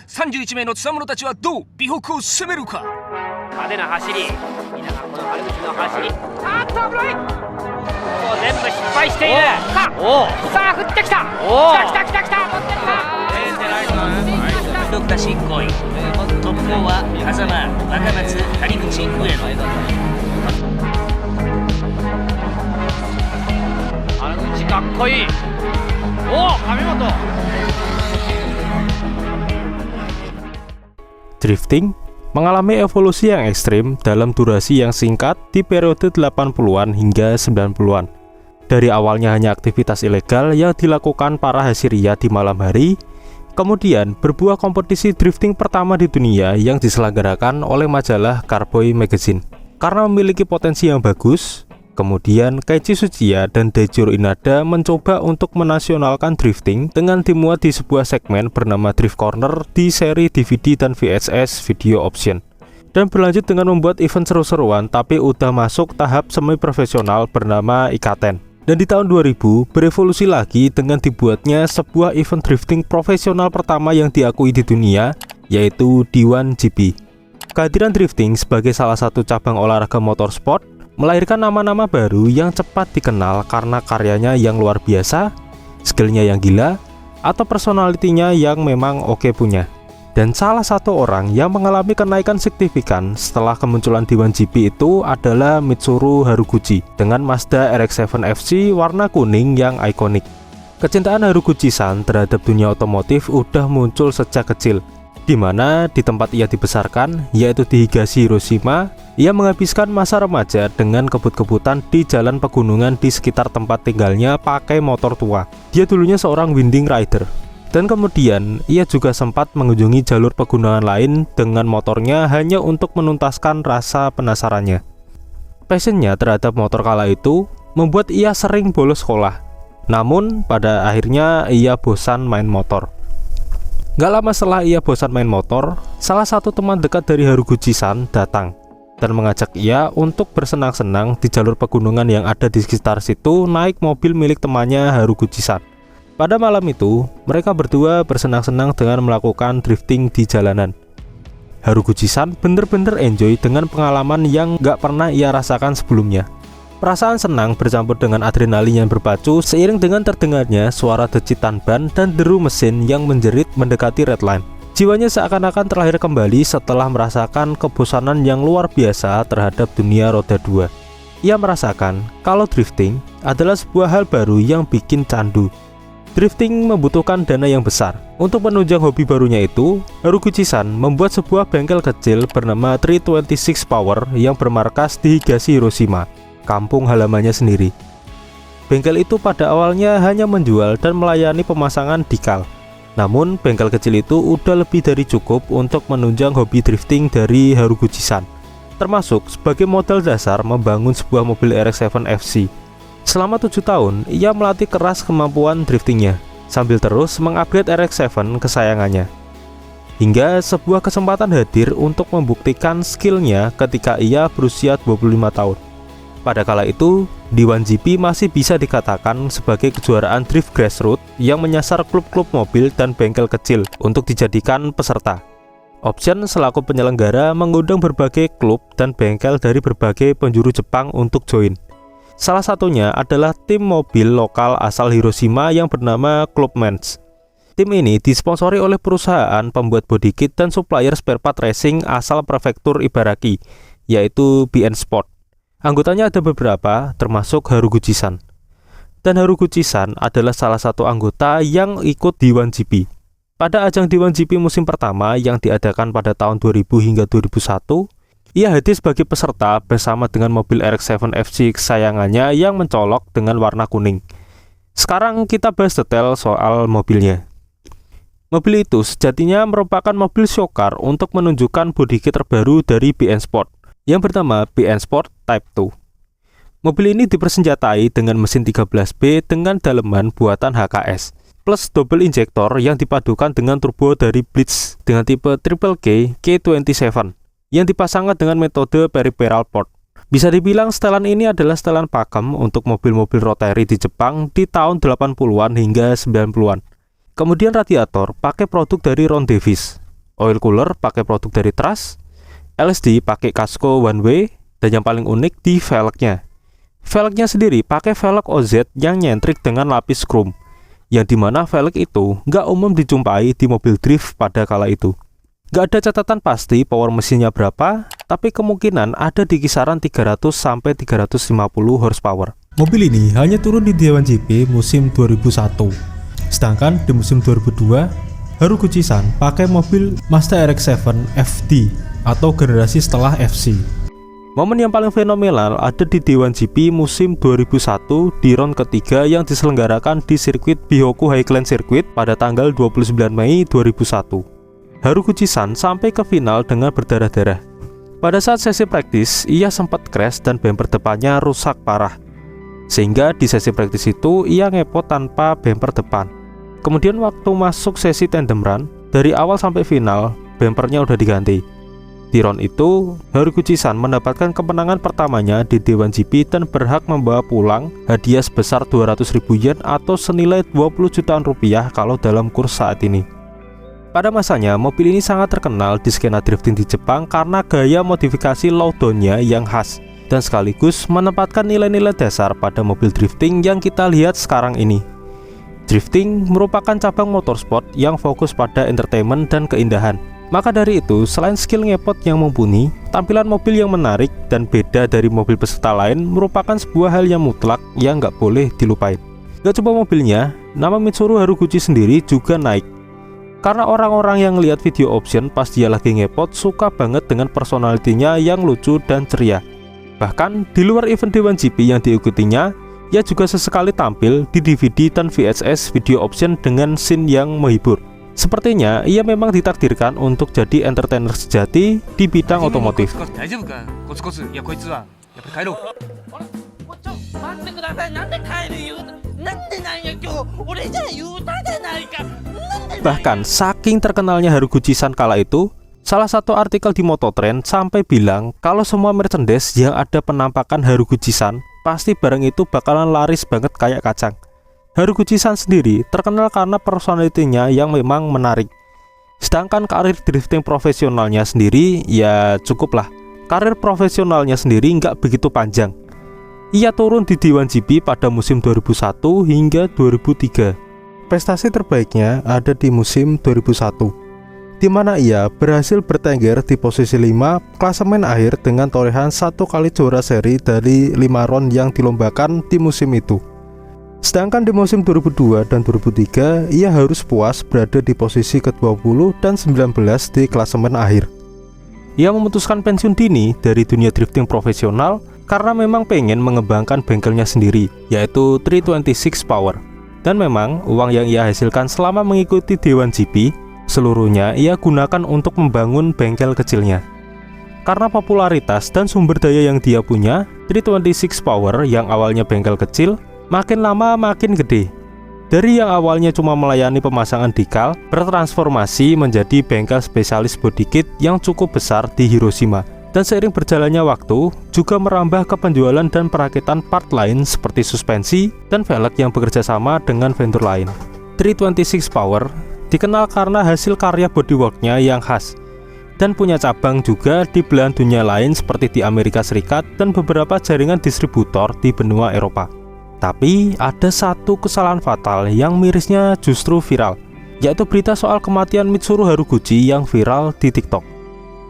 31名のつわものたちはどう美北を攻めるか。派手な走り、皆さんこの春口の走り、あっと危ない、もう全部失敗しているか。さあ降ってきた、来た来た来た来た、持ってきた。6打進行位、トップ4は狭間、若松、谷口、上野。春口かっこいい。神本。Drifting mengalami evolusi yang ekstrim dalam durasi yang singkat di periode 80-an hingga 90-an. Dari awalnya hanya aktivitas ilegal yang dilakukan para hasiria di malam hari, kemudian berbuah kompetisi drifting pertama di dunia yang diselenggarakan oleh majalah Carboy Magazine. Karena memiliki potensi yang bagus, kemudian Keiichi Tsuchiya dan Daijiro Inada mencoba untuk menasionalkan drifting dengan dimuat di sebuah segmen bernama Drift Corner di seri DVD dan VHS Video Option, dan berlanjut dengan membuat event seru-seruan tapi udah masuk tahap semi-profesional bernama Ikaten. Dan di tahun 2000 berevolusi lagi dengan dibuatnya sebuah event drifting profesional pertama yang diakui di dunia, yaitu D1 GP. Kehadiran drifting sebagai salah satu cabang olahraga motorsport melahirkan nama-nama baru yang cepat dikenal karena karyanya yang luar biasa, skillnya yang gila, atau personalitinya yang memang oke punya. Dan salah satu orang yang mengalami kenaikan signifikan setelah kemunculan D1 GP itu adalah Mitsuru Haruguchi dengan Mazda RX-7 FC warna kuning yang ikonik. Kecintaan Haruguchi-san terhadap dunia otomotif udah muncul sejak kecil, di mana di tempat ia dibesarkan, yaitu di Higashi, Hiroshima, ia menghabiskan masa remaja dengan kebut-kebutan di jalan pegunungan di sekitar tempat tinggalnya pakai motor tua. Dia dulunya seorang winding rider, dan kemudian ia juga sempat mengunjungi jalur pegunungan lain dengan motornya hanya untuk menuntaskan rasa penasarannya. Passionnya terhadap motor kala itu membuat ia sering bolos sekolah, namun pada akhirnya ia bosan main motor. Gak lama setelah ia bosan main motor, salah satu teman dekat dari Haruguchi-san datang dan mengajak ia untuk bersenang-senang di jalur pegunungan yang ada di sekitar situ naik mobil milik temannya Haruguchi-san. Pada malam itu, mereka berdua bersenang-senang dengan melakukan drifting di jalanan. Haruguchi-san bener-bener enjoy dengan pengalaman yang gak pernah ia rasakan sebelumnya. Perasaan senang bercampur dengan adrenalin yang berpacu seiring dengan terdengarnya suara decitan ban dan deru mesin yang menjerit mendekati redline. Jiwanya seakan-akan terlahir kembali setelah merasakan kebosanan yang luar biasa terhadap dunia roda 2. Ia merasakan kalau drifting adalah sebuah hal baru yang bikin candu. Drifting membutuhkan dana yang besar. Untuk menunjang hobi barunya itu, Haruguchi-san membuat sebuah bengkel kecil bernama 326 Power yang bermarkas di Higashi, Hiroshima, kampung halamannya sendiri. Bengkel itu pada awalnya hanya menjual dan melayani pemasangan dikal. Namun bengkel kecil itu udah lebih dari cukup untuk menunjang hobi drifting dari Haruguchi-san, termasuk sebagai modal dasar membangun sebuah mobil RX-7 FC. Selama 7 tahun, ia melatih keras kemampuan driftingnya, sambil terus mengupgrade RX-7 kesayangannya. Hingga sebuah kesempatan hadir untuk membuktikan skillnya ketika ia berusia 25 tahun. Pada kala itu, D1 GP masih bisa dikatakan sebagai kejuaraan drift grassroots yang menyasar klub-klub mobil dan bengkel kecil untuk dijadikan peserta. Option selaku penyelenggara mengundang berbagai klub dan bengkel dari berbagai penjuru Jepang untuk join. Salah satunya adalah tim mobil lokal asal Hiroshima yang bernama Clubmans. Tim ini disponsori oleh perusahaan pembuat body kit dan supplier spare part racing asal prefektur Ibaraki, yaitu BN Sport. Anggotanya ada beberapa, termasuk Haruguchi-san. Dan Haruguchi-san adalah salah satu anggota yang ikut D1 GP. Pada ajang D1 GP musim pertama yang diadakan pada tahun 2000 hingga 2001, ia hadir sebagai peserta bersama dengan mobil RX-7 FC kesayangannya yang mencolok dengan warna kuning. Sekarang kita bahas detail soal mobilnya. Mobil itu sejatinya merupakan mobil showcar untuk menunjukkan body kit terbaru dari BN Sport yang bernama BN Sport Type 2. Mobil ini dipersenjatai dengan mesin 13B dengan daleman buatan HKS plus double injektor yang dipadukan dengan turbo dari Blitz dengan tipe Triple K K27 yang dipasangkan dengan metode peripheral port. Bisa dibilang setelan ini adalah setelan pakem untuk mobil-mobil rotary di Jepang di tahun 80-an hingga 90-an. Kemudian radiator pakai produk dari Ron Davis. Oil cooler pakai produk dari Trust, LSD pakai Casco One Way, dan yang paling unik di velgnya. Velgnya sendiri pakai velg OZ yang nyentrik dengan lapis chrome, yang dimana velg itu nggak umum dijumpai di mobil drift pada kala itu. Nggak ada catatan pasti power mesinnya berapa, tapi kemungkinan ada di kisaran 300-350 horsepower. Mobil ini hanya turun di Dewan GP musim 2001. Sedangkan di musim 2002, Haruguchi-san pakai mobil Mazda RX-7 FD atau generasi setelah FC. Momen yang paling fenomenal ada di Dewan GP musim 2001 di round ketiga yang diselenggarakan di sirkuit Bihoku Highland Circuit pada tanggal 29 Mei 2001. Haruguchi-san sampai ke final dengan berdarah-darah. Pada saat sesi praktis, ia sempat crash dan bumper depannya rusak parah. Sehingga di sesi praktis itu ia ngepot tanpa bumper depan. Kemudian waktu masuk sesi tandem run, dari awal sampai final, bumpernya udah diganti. Di round itu, Haruguchi-san mendapatkan kemenangan pertamanya di Dewan GP dan berhak membawa pulang hadiah sebesar 200.000 yen atau senilai 20 jutaan rupiah kalau dalam kurs saat ini. Pada masanya, mobil ini sangat terkenal di skena drifting di Jepang karena gaya modifikasi lowdown-nya yang khas, dan sekaligus menempatkan nilai-nilai dasar pada mobil drifting yang kita lihat sekarang ini. Drifting merupakan cabang motorsport yang fokus pada entertainment dan keindahan. Maka dari itu, selain skill ngepot yang mumpuni, tampilan mobil yang menarik dan beda dari mobil peserta lain merupakan sebuah hal yang mutlak yang nggak boleh dilupain. Gak cuma mobilnya, nama Mitsuru Haruguchi sendiri juga naik. Karena orang-orang yang lihat video option pas dia lagi ngepot suka banget dengan personalitinya yang lucu dan ceria. Bahkan di luar event Dewan GP yang diikutinya, ia juga sesekali tampil di DVD dan VHS video option dengan scene yang menghibur. Sepertinya ia memang ditakdirkan untuk jadi entertainer sejati di bidang otomotif. Bahkan saking terkenalnya Haruguchi-san kala itu, salah satu artikel di Mototrend sampai bilang kalau semua merchandise yang ada penampakan Haruguchi-san pasti barang itu bakalan laris banget kayak kacang. Haruguchi-san sendiri terkenal karena personalitinya yang memang menarik. Sedangkan karir drifting profesionalnya sendiri ya cukup lah. Karir profesionalnya sendiri nggak begitu panjang. Ia turun di Dewan GP pada musim 2001 hingga 2003. Prestasi terbaiknya ada di musim 2001, di mana ia berhasil bertengger di posisi 5 klasemen akhir dengan torehan 1 kali juara seri dari 5 round yang dilombakan di musim itu. Sedangkan di musim 2002 dan 2003, ia harus puas berada di posisi ke-20 dan 19 di klasemen akhir. Ia memutuskan pensiun dini dari dunia drifting profesional karena memang pengen mengembangkan bengkelnya sendiri, yaitu 326 Power. Dan memang uang yang ia hasilkan selama mengikuti Dewan GP seluruhnya ia gunakan untuk membangun bengkel kecilnya. Karena popularitas dan sumber daya yang dia punya, 326 Power yang awalnya bengkel kecil makin lama makin gede. Dari yang awalnya cuma melayani pemasangan decal, bertransformasi menjadi bengkel spesialis bodykit yang cukup besar di Hiroshima. Dan seiring berjalannya waktu, juga merambah ke penjualan dan perakitan part lain seperti suspensi dan velg yang bekerja sama dengan vendor lain. 326 Power dikenal karena hasil karya bodyworknya yang khas, dan punya cabang juga di belahan dunia lain seperti di Amerika Serikat dan beberapa jaringan distributor di benua Eropa. Tapi ada satu kesalahan fatal yang mirisnya justru viral, yaitu berita soal kematian Mitsuru Haruguchi yang viral di TikTok.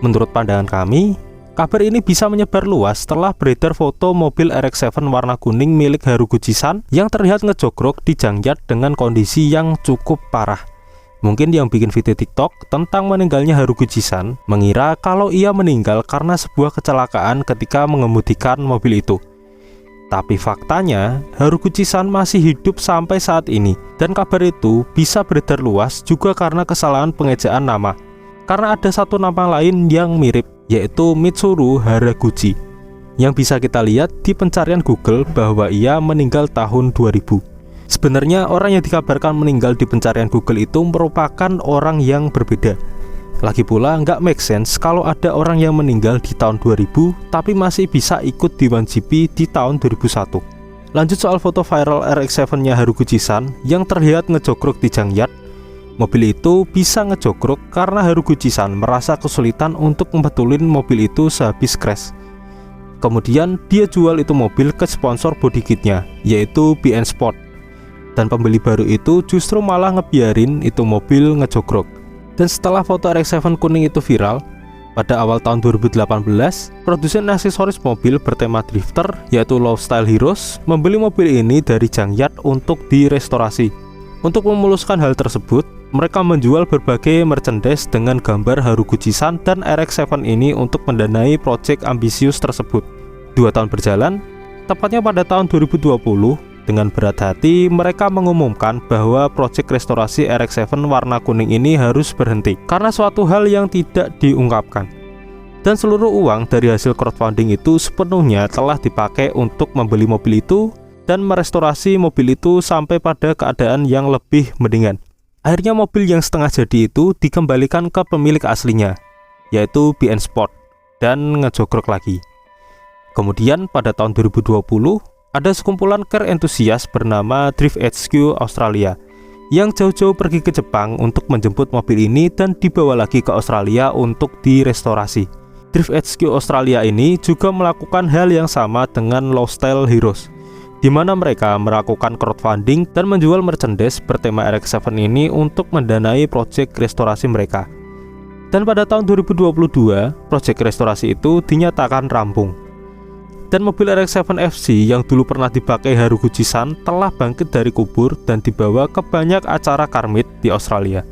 Menurut pandangan kami, kabar ini bisa menyebar luas setelah beredar foto mobil RX-7 warna kuning milik Haruguchi-san yang terlihat ngejogrok di Jangyat dengan kondisi yang cukup parah. Mungkin yang bikin video TikTok tentang meninggalnya Haruguchi-san mengira kalau ia meninggal karena sebuah kecelakaan ketika mengemudikan mobil itu. Tapi faktanya, Haruguchi-san masih hidup sampai saat ini, dan kabar itu bisa beredar luas juga karena kesalahan pengejaan nama. Karena ada satu nama lain yang mirip, yaitu Mitsuru Haraguchi, yang bisa kita lihat di pencarian Google bahwa ia meninggal tahun 2000. Sebenarnya orang yang dikabarkan meninggal di pencarian Google itu merupakan orang yang berbeda. Lagi pula nggak make sense kalau ada orang yang meninggal di tahun 2000 tapi masih bisa ikut Dewan GP di tahun 2001. Lanjut soal foto viral RX-7-nya Haruguchi-san yang terlihat ngejogrok di Jangyat. Mobil itu bisa ngejogrok karena Haruguchi-san merasa kesulitan untuk membetulin mobil itu sehabis crash. Kemudian dia jual itu mobil ke sponsor body kitnya, yaitu BN Sport. Dan pembeli baru itu justru malah ngebiarin itu mobil ngejogrok. Dan setelah foto RX-7 kuning itu viral, pada awal tahun 2018, produsen aksesoris mobil bertema drifter yaitu Lifestyle Heroes membeli mobil ini dari Jangyard untuk direstorasi. Untuk memuluskan hal tersebut, mereka menjual berbagai merchandise dengan gambar Haruguchi-san dan RX-7 ini untuk mendanai proyek ambisius tersebut. 2 tahun berjalan, tepatnya pada tahun 2020, dengan berat hati mereka mengumumkan bahwa proyek restorasi RX-7 warna kuning ini harus berhenti karena suatu hal yang tidak diungkapkan. Dan seluruh uang dari hasil crowdfunding itu sepenuhnya telah dipakai untuk membeli mobil itu dan merestorasi mobil itu sampai pada keadaan yang lebih mendingan. Akhirnya mobil yang setengah jadi itu dikembalikan ke pemilik aslinya, yaitu BN Sport, dan ngejogrok lagi. Kemudian pada tahun 2020, ada sekumpulan car entusias bernama Drift HQ Australia yang jauh-jauh pergi ke Jepang untuk menjemput mobil ini dan dibawa lagi ke Australia untuk direstorasi. Drift HQ Australia ini juga melakukan hal yang sama dengan Lifestyle Heroes, di mana mereka melakukan crowdfunding dan menjual merchandise bertema RX-7 ini untuk mendanai proyek restorasi mereka. Dan pada tahun 2022, proyek restorasi itu dinyatakan rampung. Dan mobil RX-7 FC yang dulu pernah dipakai Haruguchi-san telah bangkit dari kubur dan dibawa ke banyak acara car meet di Australia.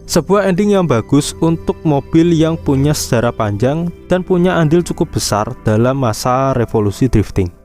Sebuah ending yang bagus untuk mobil yang punya sejarah panjang dan punya andil cukup besar dalam masa revolusi drifting.